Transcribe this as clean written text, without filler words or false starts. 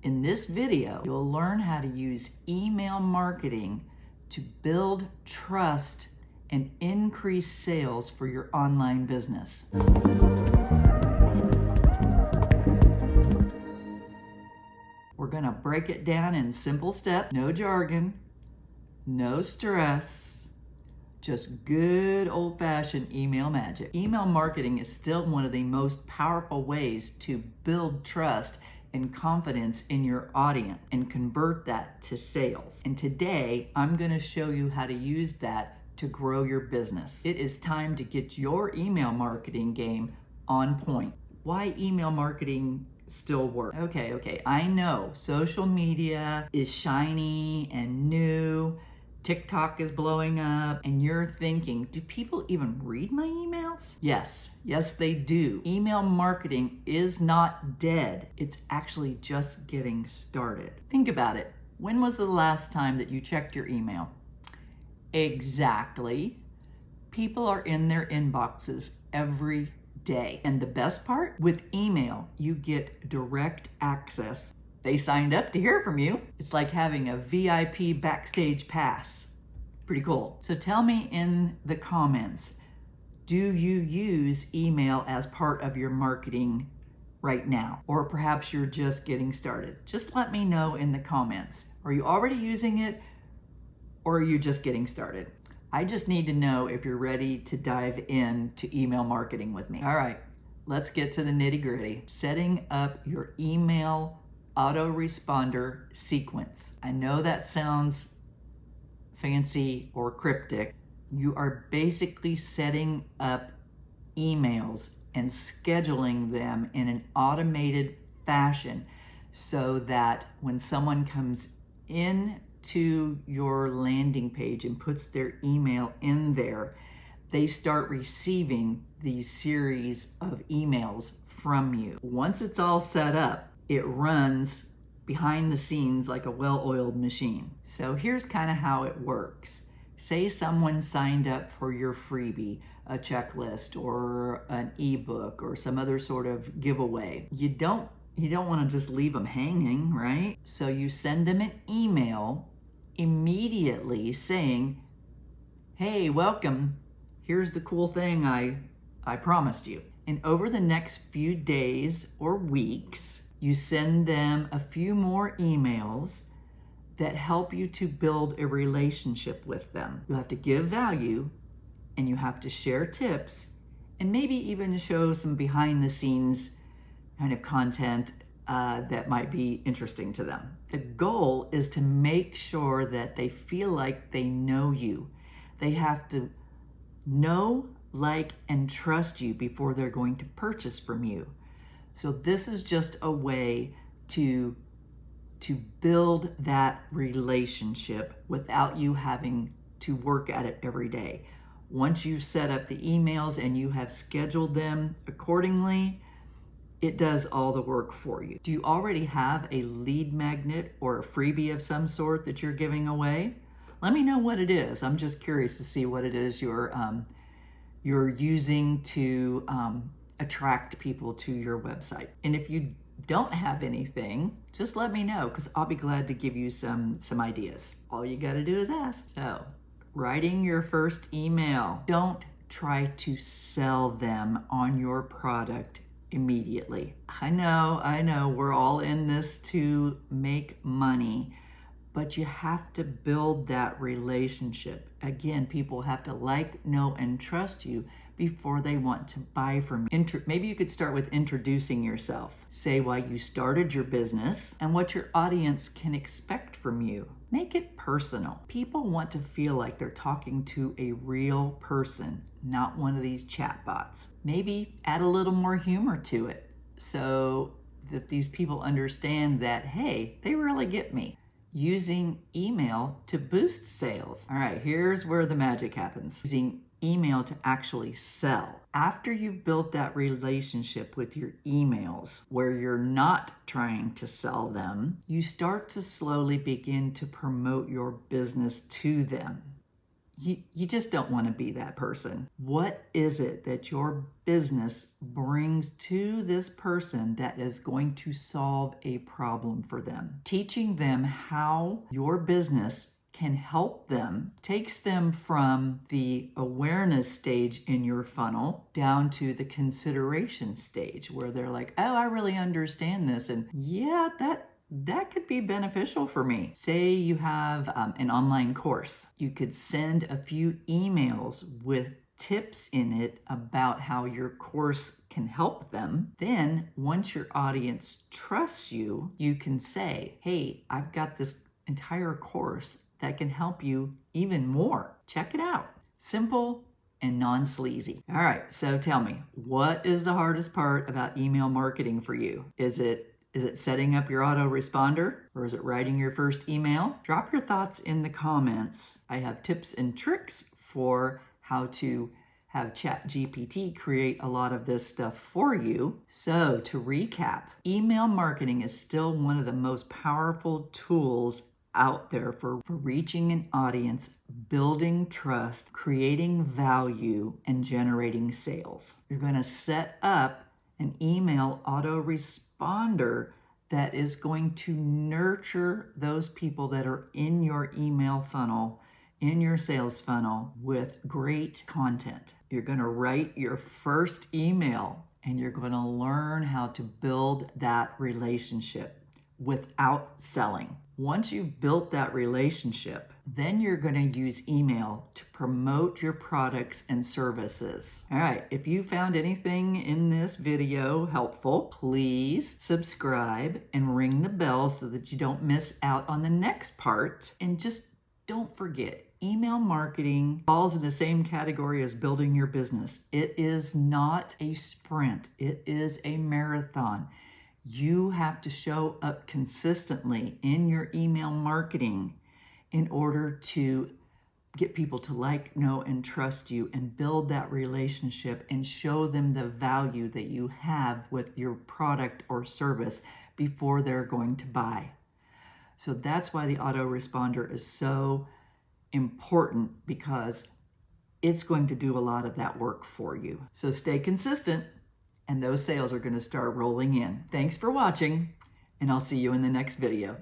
In this video, you'll learn how to use email marketing to build trust and increase sales for your online business. We're gonna break it down in simple steps, no jargon, no stress, just good old-fashioned email magic. Email marketing is still one of the most powerful ways to build trust and confidence in your audience and convert that to sales. And today, I'm gonna show you how to use that to grow your business. It is time to get your email marketing game on point. Why email marketing still work? Okay, I know social media is shiny and new, TikTok is blowing up, and you're thinking, do people even read my emails? Yes, they do. Email marketing is not dead. It's actually just getting started. Think about it. When was the last time that you checked your email? Exactly. People are in their inboxes every day. And the best part, with email, you get direct access. They signed up to hear from you. It's like having a VIP backstage pass. Pretty cool. So tell me in the comments, do you use email as part of your marketing right now? Or perhaps you're just getting started. Just let me know in the comments. Are you already using it or are you just getting started? I just need to know if you're ready to dive into email marketing with me. All right, let's get to the nitty-gritty. Setting up your email autoresponder sequence. I know that sounds fancy or cryptic. You are basically setting up emails and scheduling them in an automated fashion so that when someone comes in to your landing page and puts their email in there, they start receiving these series of emails from you. Once it's all set up, it runs behind the scenes like a well-oiled machine. So here's kind of how it works. Say someone signed up for your freebie, a checklist or an ebook or some other sort of giveaway. You don't want to just leave them hanging, right? So you send them an email immediately saying, hey, welcome. Here's the cool thing I promised you. And over the next few days or weeks, you send them a few more emails that help you to build a relationship with them. You have to give value and you have to share tips and maybe even show some behind the scenes kind of content that might be interesting to them. The goal is to make sure that they feel like they know you. They have to know, like, and trust you before they're going to purchase from you. So this is just a way to build that relationship without you having to work at it every day. Once you've set up the emails and you have scheduled them accordingly, it does all the work for you. Do you already have a lead magnet or a freebie of some sort that you're giving away? Let me know what it is. I'm just curious to see what it is you're using to attract people to your website. And if you don't have anything, just let me know because I'll be glad to give you some ideas. All you got to do is ask. So, writing your first email. Don't try to sell them on your product immediately. I know, we're all in this to make money, but you have to build that relationship. Again, people have to like, know, and trust you before they want to buy from you. Maybe you could start with introducing yourself. Say why you started your business and what your audience can expect from you. Make it personal. People want to feel like they're talking to a real person, not one of these chatbots. Maybe add a little more humor to it so that these people understand that, hey, they really get me. Using email to boost sales. All right, here's where the magic happens. Using email to actually sell. After you've built that relationship with your emails where you're not trying to sell them, you start to slowly begin to promote your business to them. You just don't want to be that person. What is it that your business brings to this person that is going to solve a problem for them? Teaching them how your business can help them takes them from the awareness stage in your funnel down to the consideration stage where they're like, oh, I really understand this. And yeah, that could be beneficial for me. Say you have an online course. You could send a few emails with tips in it about how your course can help them. Then once your audience trusts you, you can say, hey, I've got this entire course that can help you even more. Check it out. Simple and non-sleazy. All right, so tell me, what is the hardest part about email marketing for you? Is it setting up your autoresponder, or is it writing your first email? Drop your thoughts in the comments. I have tips and tricks for how to have ChatGPT create a lot of this stuff for you. So to recap, email marketing is still one of the most powerful tools out there for reaching an audience, building trust, creating value, and generating sales. You're going to set up an email autoresponder that is going to nurture those people that are in your email funnel, in your sales funnel, with great content. You're going to write your first email and you're going to learn how to build that relationship without selling. Once you've built that relationship, then you're going to use email to promote your products and services. All right, if you found anything in this video helpful, please subscribe and ring the bell so that you don't miss out on the next part. And just don't forget, email marketing falls in the same category as building your business. It is not a sprint, it is a marathon. You have to show up consistently in your email marketing in order to get people to like, know, and trust you and build that relationship and show them the value that you have with your product or service before they're going to buy. So that's why the autoresponder is so important, because it's going to do a lot of that work for you. So stay consistent, and those sales are going to start rolling in. Thanks for watching, and I'll see you in the next video.